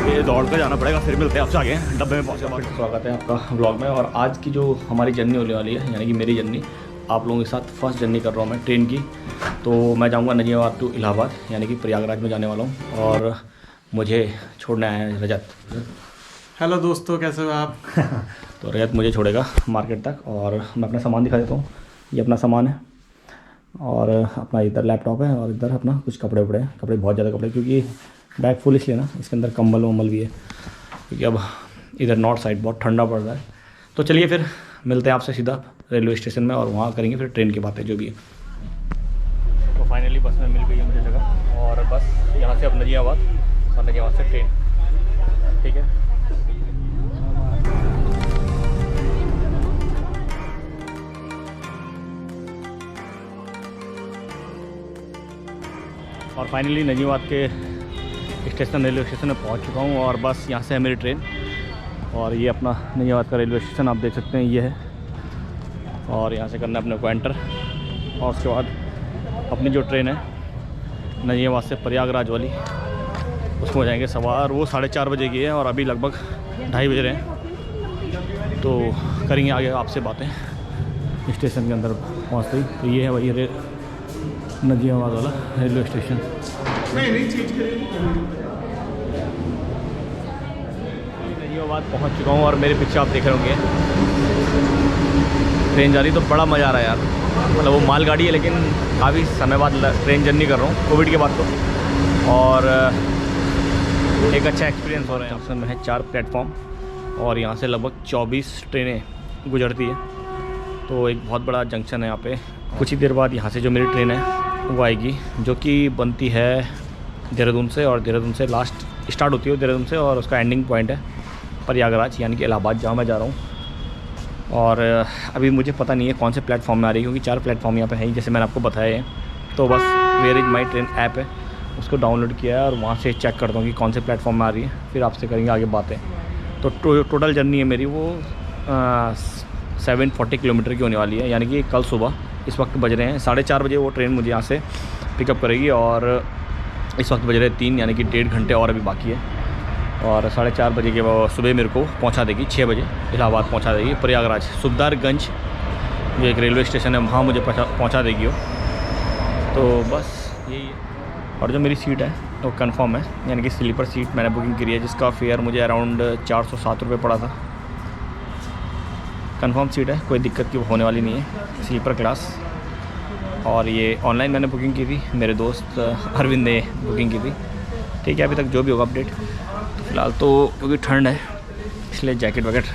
ये दौड़ कर जाना पड़ेगा, फिर मिलते हैं आपसे आगे डब्बे में पहुँचे। फिर स्वागत है आपका व्लॉग में। और आज की जो हमारी जर्नी होने वाली है, यानी कि मेरी जर्नी आप लोगों के साथ फर्स्ट जर्नी कर रहा हूँ मैं ट्रेन की। तो मैं जाऊँगा नजीबाबाद टू इलाहाबाद, यानी कि प्रयागराज में जाने वाला हूँ। और मुझे छोड़ने आया है रजत। हेलो दोस्तों, कैसे हो आप? तो रजत मुझे छोड़ेगा मार्केट तक और मैं अपना सामान दिखा देता हूँ। ये अपना सामान है और अपना इधर लैपटॉप है और इधर अपना कुछ कपड़े उपड़े हैं। कपड़े बहुत ज़्यादा कपड़े, क्योंकि बैग फुल इसलिए ना, इसके अंदर कंबल वम्बल भी है, क्योंकि अब इधर नॉर्थ साइड बहुत ठंडा पड़ रहा है। तो चलिए फिर मिलते हैं आपसे सीधा रेलवे स्टेशन में और वहाँ करेंगे फिर ट्रेन की बातें जो भी है। तो फाइनली बस में मिल गई है मुझे जगह, और बस यहाँ से अब नजीबाबाद और नजीबाबाद से ट्रेन। ठीक है, और फाइनली नजीबाबाद के स्टेशन रेलवे स्टेशन में पहुंच चुका हूं। और बस यहाँ से है मेरी ट्रेन, और ये अपना नजीबाबाद का रेलवे स्टेशन आप देख सकते हैं, ये है। और यहाँ से करना है अपने को एंटर, और उसके बाद अपनी जो ट्रेन है नजीबाबाद से प्रयागराज वाली, उसमें हो जाएंगे सवार। वो 4:30 बजे की है और अभी लगभग 2:30 बज रहे हैं। तो करेंगे आगे आपसे बातें स्टेशन के अंदर पहुँचते ही। तो ये है वही नजीबाबाद वाला रेलवे स्टेशन। नजीबाबाद पहुंच चुका हूं और मेरे पीछे आप देख रहे होंगे ट्रेन जा रही। तो बड़ा मज़ा आ रहा है यार, मतलब वो मालगाड़ी है लेकिन काफ़ी समय बाद ट्रेन जर्नी कर रहा हूँ कोविड के बाद। तो और एक अच्छा एक्सपीरियंस हो रहा है। जंक्शन में है 4 प्लेटफॉर्म और यहाँ से लगभग 24 ट्रेनें गुजरती है। तो एक बहुत बड़ा जंक्शन है यहाँ पे। कुछ ही देर बाद यहाँ से जो मेरी ट्रेन है वो आएगी, जो कि बनती है देहरादून से, और देहरादून से लास्ट स्टार्ट होती है देहरादून से, और उसका एंडिंग पॉइंट है प्रयागराज, यानी कि इलाहाबाद, जहाँ मैं जा रहा हूँ। और अभी मुझे पता नहीं है कौन से प्लेटफॉर्म में आ रही है, क्योंकि 4 प्लेटफॉर्म यहाँ पे है जैसे मैंने आपको बताया है। तो बस where is my train app है, उसको डाउनलोड किया है और वहाँ से चेक करता हूँ कि कौन से प्लेटफॉर्म में आ रही है, फिर आपसे करेंगे आगे बातें। तो टोटल जर्नी है मेरी वो 740 किलोमीटर की होने वाली है, यानी कि कल सुबह इस वक्त बज रहे हैं 4:30 बजे वो ट्रेन मुझे यहाँ से पिकअप करेगी। और इस वक्त बज रहे 3, यानी कि 1.5 घंटे और अभी बाकी है। और 4:30 बजे के सुबह मेरे को पहुँचा देगी, 6 बजे इलाहाबाद पहुँचा देगी प्रयागराज। सुबदारगंज जो एक रेलवे स्टेशन है वहाँ मुझे पहुँचा देगी वो। तो बस यही है। और जो मेरी सीट है वो कंफर्म है, यानी कि स्लीपर सीट मैंने बुकिंग करी है, जिसका फेयर मुझे अराउंड 407 रुपये पड़ा था। कंफर्म सीट है, कोई दिक्कत की होने वाली नहीं है, स्लीपर क्लास। और ये ऑनलाइन मैंने बुकिंग की थी, मेरे दोस्त अरविंद ने बुकिंग की थी। ठीक है, अभी तक जो भी होगा अपडेट। तो फिलहाल तो क्योंकि ठंड है इसलिए जैकेट वगैरह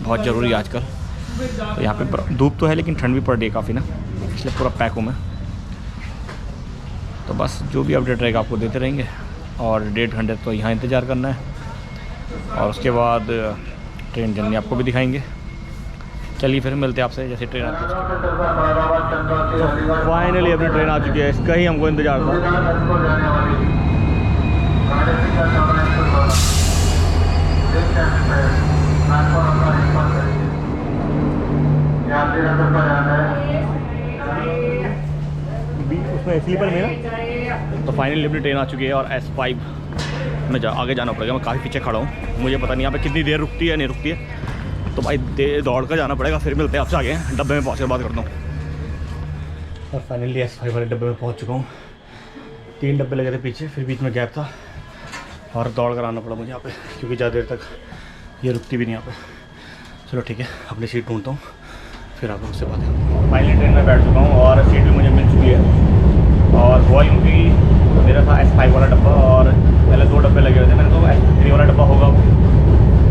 बहुत ज़रूरी है आजकल। तो यहाँ पे धूप तो है लेकिन ठंड भी पड़ रही है काफ़ी ना, इसलिए पूरा पैक हूँ मैं। तो बस जो भी अपडेट रहेगा आपको देते रहेंगे। और 1.5 घंटे तो यहाँ इंतज़ार करना है, और उसके बाद ट्रेन जर्नी आपको भी दिखाएंगे। चलिए फिर मिलते हैं आपसे जैसे ट्रेन आती है। तो फाइनली अपनी ट्रेन आ चुकी है, इसका ही हमको इंतज़ार था। उसमें स्लीपर में ना। तो फाइनली अपनी ट्रेन आ चुकी है और S5 में आगे जाना पड़ेगा। मैं काफ़ी पीछे खड़ा हूँ, मुझे पता नहीं यहाँ पे कितनी देर रुकती है नहीं रुकती है। तो भाई दौड़ कर जाना पड़ेगा, फिर मिलते हैं आपसे आगे डब्बे में पहुँच कर बात करता हूँ। और फाइनली S5 वाले डब्बे में पहुँच चुका हूँ। 3 डब्बे लगे थे पीछे, फिर बीच में गैप था और दौड़ कर आना पड़ा मुझे यहाँ पे, क्योंकि ज़्यादा देर तक ये रुकती भी नहीं यहाँ पे। चलो ठीक है, अपनी सीट ढूंढता हूँ, फिर आप लोग से बात करता हूँ। फाइनली ट्रेन में बैठ चुका हूँ और सीट भी मुझे मिल चुकी है। और हुआ यूँ कि मेरा था S5 वाला डब्बा, और पहले 2 डब्बे लगे हुए थे। मैंने तो S3 वाला डब्बा होगा,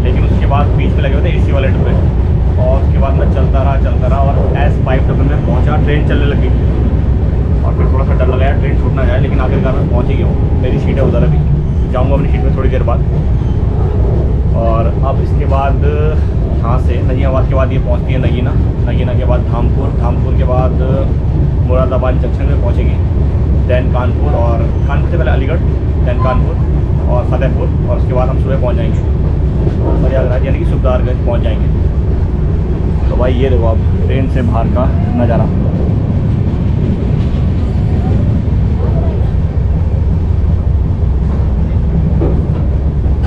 लेकिन उसके बाद बीच में लगे हुए थे AC वाले डब्बे। और उसके बाद मैं चलता रहा और S5 डब्बे में पहुंचा। ट्रेन चलने लगी और फिर थोड़ा सा डर लगा यार ट्रेन छूट ना जाए, लेकिन आखिरकार मैं पहुंच ही गया हूँ। मेरी सीट है उधर, अभी जाऊँगा अपनी सीट में थोड़ी देर बाद। और अब इसके बाद यहाँ से नजीबाबाद के बाद ये पहुँचती है नगीना के बाद धामपुर के बाद मुरादाबाद जंक्शन में पहुँचेगी, दैन कानपुर, और कानपुर से पहले अलीगढ़, दैन कानपुर और फतेहपुर, और उसके बाद हम सुबह पहुँच जाएंगे प्रयागराज, यानी कि सुबदारगंज पहुँच जाएंगे। तो भाई ये देखो आप ट्रेन से बाहर का नज़ारा।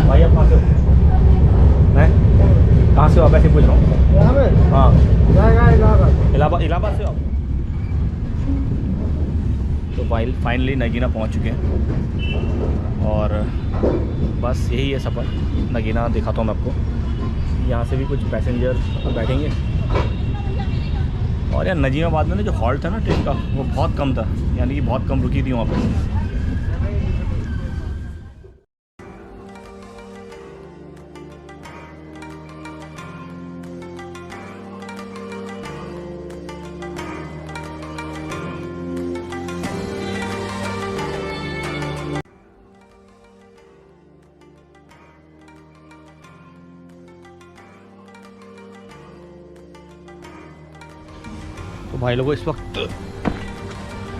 भाई आप कहाँ से हो? मैं कहाँ से हो आप? ऐसे पूछ रहा हूँ। यहाँ पे हाँ, जाएगा इलाहाबाद। इलाहाबाद से हो आप? तो फाइनली नगीना पहुँच चुके हैं और बस यही है सफ़र। नगीना दिखाता हूँ मैं आपको। यहाँ से भी कुछ पैसेंजर बैठेंगे और यार नजीमाबाद में ना जो हॉल्ट था ना ट्रेन का वो बहुत कम था, यानी कि बहुत कम रुकी थी वहाँ पे। तो भाई लोगों इस वक्त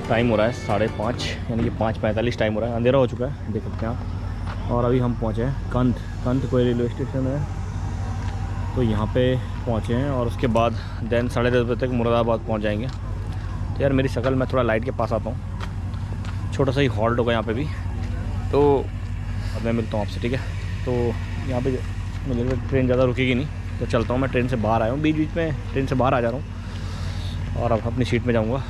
टाइम हो रहा है 5:30, यानी कि 5:45 टाइम हो रहा है। अंधेरा हो चुका है, देख सकते हैं आप। और अभी हम पहुँचे हैं कंध कोई रेलवे स्टेशन है, तो यहाँ पे पहुँचे हैं और उसके बाद देन 10:30 बजे तक मुरादाबाद पहुँच जाएंगे। तो यार मेरी शक्ल, मैं थोड़ा लाइट के पास आता हूँ। छोटा सा ही हॉल्ट होगा यहाँ पे भी, तो अब मैं मिलता हूँ आपसे, ठीक है? तो यहाँ पे मुझे ट्रेन ज़्यादा रुकेगी नहीं, तो चलता हूँ। मैं ट्रेन से बाहर आया हूँ, बीच बीच में ट्रेन से बाहर आ जा रहा हूँ और अब अपनी सीट में जाऊंगा।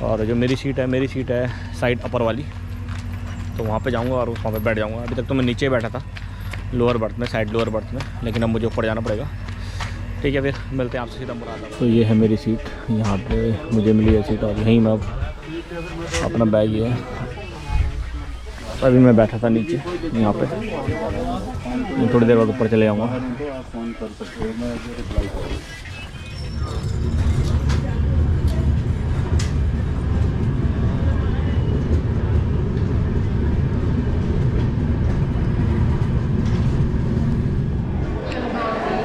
और जो मेरी सीट है साइड अपर वाली, तो वहाँ पे जाऊंगा और वहाँ पे बैठ जाऊंगा। अभी तक तो मैं नीचे बैठा था लोअर बर्थ में, साइड लोअर बर्थ में, लेकिन अब मुझे ऊपर जाना पड़ेगा। ठीक है, फिर मिलते हैं आपसे सीधा मुरादाबाद। तो ये है मेरी सीट, यहाँ पे मुझे मिली है सीट और यहीं मैं अब अपना बैग ही है। अभी मैं बैठा था नीचे यहाँ पे, थोड़ी देर बाद ऊपर चले जाऊँगा।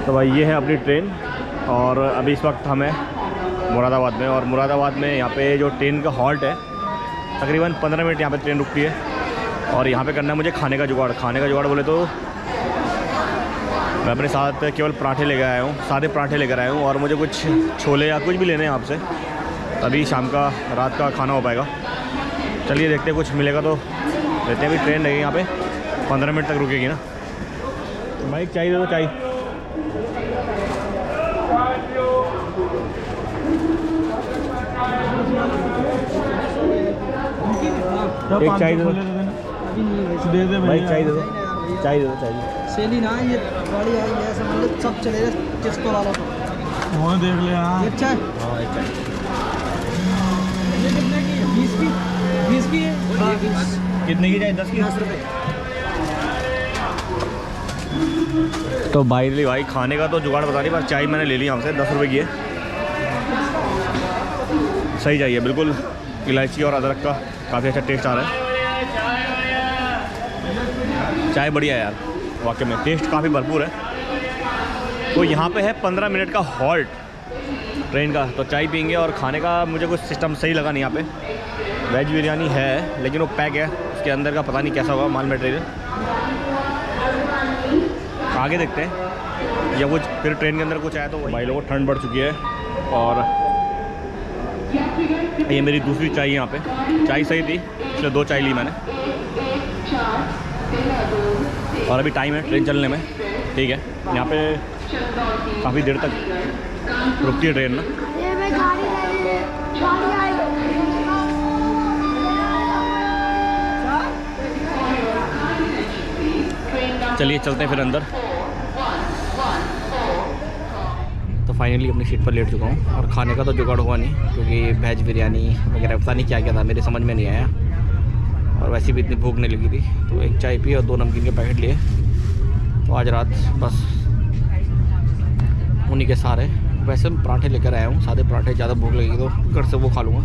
तो भाई ये है अपनी ट्रेन और अभी इस वक्त हम हैं मुरादाबाद में। और मुरादाबाद में यहाँ पे जो ट्रेन का हॉल्ट है, तकरीबन 15 मिनट यहाँ पे ट्रेन रुकती है। और यहाँ पे करना है मुझे खाने का जुगाड़ बोले तो मैं अपने साथ केवल पराठे लेकर आया हूँ, सादे पराठे लेकर आया हूँ। और मुझे कुछ छोले या कुछ भी लेने हैं आपसे, तभी शाम का रात का खाना हो पाएगा। चलिए देखते हैं, कुछ मिलेगा तो लेते हैं। अभी ट्रेन रहेगी यहाँ पे 15 मिनट तक रुकेगी ना। भाई चाय दे दो, चाय। एक चाय दे दो, दे दे भाई चाय दे दो, चाय दे दो, चाय। सेली ना ये गाड़ी आई है, समझ लो सब चलेगा किसको वाला तो वो देख ले। हाँ एक चाय। हाँ एक चाय। ये कितने की है? 20 की है। हाँ, 20 कितने की चाय? 10 की? 10 रुपये। तो भाई खाने का तो जुगाड़ बता नहीं, बस चाय मैंने ले ली हमसे, 10 रुपये की है। सही चाहिए, बिल्कुल इलायची और अदरक का काफ़ी अच्छा टेस्ट आ रहा है। चाय बढ़िया है यार, वाकई में टेस्ट काफ़ी भरपूर है। तो यहाँ पे है 15 मिनट का हॉल्ट ट्रेन का, तो चाय पीएंगे। और खाने का मुझे कुछ सिस्टम सही लगा नहीं यहाँ पे। वेज बिरयानी है लेकिन वो पैक है, उसके अंदर का पता नहीं कैसा होगा माल मटेरियल। आगे देखते हैं, या कुछ फिर ट्रेन के अंदर कुछ आया तो। भाई लोगों ठंड बढ़ चुकी है और ये मेरी दूसरी चाय यहाँ पे। चाय सही थी, इसलिए 2 चाय ली मैंने। और अभी टाइम है ट्रेन चलने में, ठीक है? यहाँ पे काफ़ी देर तक रुकती है ट्रेन ना। चलिए चलते हैं फिर अंदर। तो फाइनली अपनी सीट पर लेट चुका हूँ और खाने का तो जुगाड़ हुआ नहीं, क्योंकि वेज बिरयानी वगैरह पता नहीं क्या क्या था, मेरे समझ में नहीं आया। और वैसे भी इतनी भूख नहीं लगी थी, तो एक चाय पी और 2 नमकीन के पैकेट लिए। तो आज रात बस उन्हीं के सारे। वैसे मैं पराठे लेकर आया हूँ, सादे पराठे। ज़्यादा भूख लगेगी तो घर से वो खा लूँगा।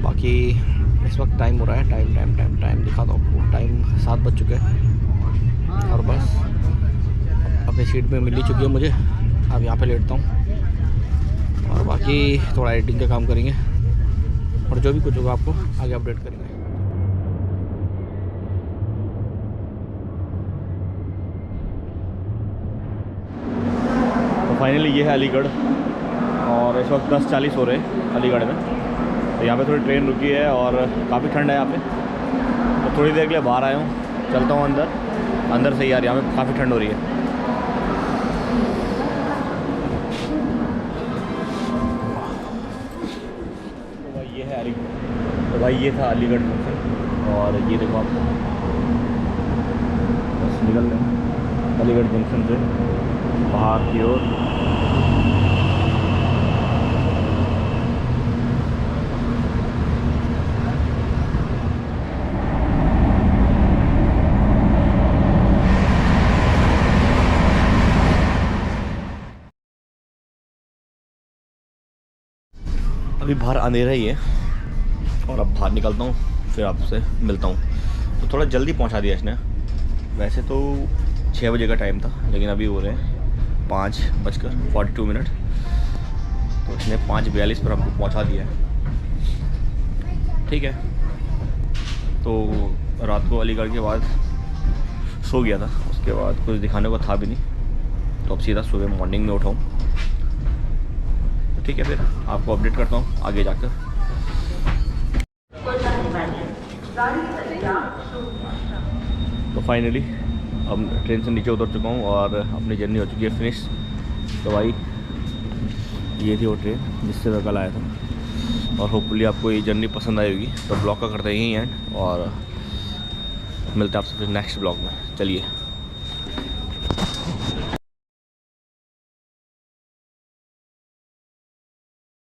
बाकी इस वक्त टाइम हो रहा है, टाइम दिखा दो आपको। टाइम 7 बज चुके हैं और बस अपनी सीट पे मिल ही चुकी है मुझे। अब यहाँ पे लेटता हूँ और बाकी थोड़ा एडिटिंग का काम करेंगे और जो भी कुछ होगा आपको आगे अपडेट करेंगे। तो फाइनली ये है अलीगढ़ और इस वक्त 10:40 हो रहे हैं अलीगढ़ में। तो यहाँ पे थोड़ी ट्रेन रुकी है और काफ़ी ठंड है यहाँ पे, तो थोड़ी देर के लिए बाहर आया हूँ चलता हूँ अंदर से यार, यहाँ पे काफ़ी ठंड हो रही है। तो भाई ये था अलीगढ़ जंक्शन, और ये देखो आप बस निकल रहे हैं अलीगढ़ जंक्शन से बाहर की ओर। अभी बाहर अंधेरा ही है और अब बाहर निकलता हूँ, फिर आपसे मिलता हूँ। तो थोड़ा जल्दी पहुँचा दिया इसने, वैसे तो 6 बजे का टाइम था, लेकिन अभी हो रहे हैं 5:42। तो इसने 5:42 पर हमको पहुँचा दिया है। ठीक है, तो रात को अलीगढ़ के बाद सो गया था, उसके बाद कुछ दिखाने को था भी नहीं, तो अब सीधा सुबह मॉर्निंग में उठाऊँ। तो ठीक है, फिर आपको अपडेट करता हूँ आगे जाकर। तो फाइनली अब ट्रेन से नीचे उतर चुका हूँ और अपनी जर्नी हो चुकी है फिनिश। तो भाई ये थी वो ट्रेन जिससे मैं कल आया था, और होपफुली आपको ये जर्नी पसंद आई होगी। तो ब्लॉग का करते हैं यहीं एंड, और मिलते हैं आपसे फिर नेक्स्ट ब्लॉग में। चलिए।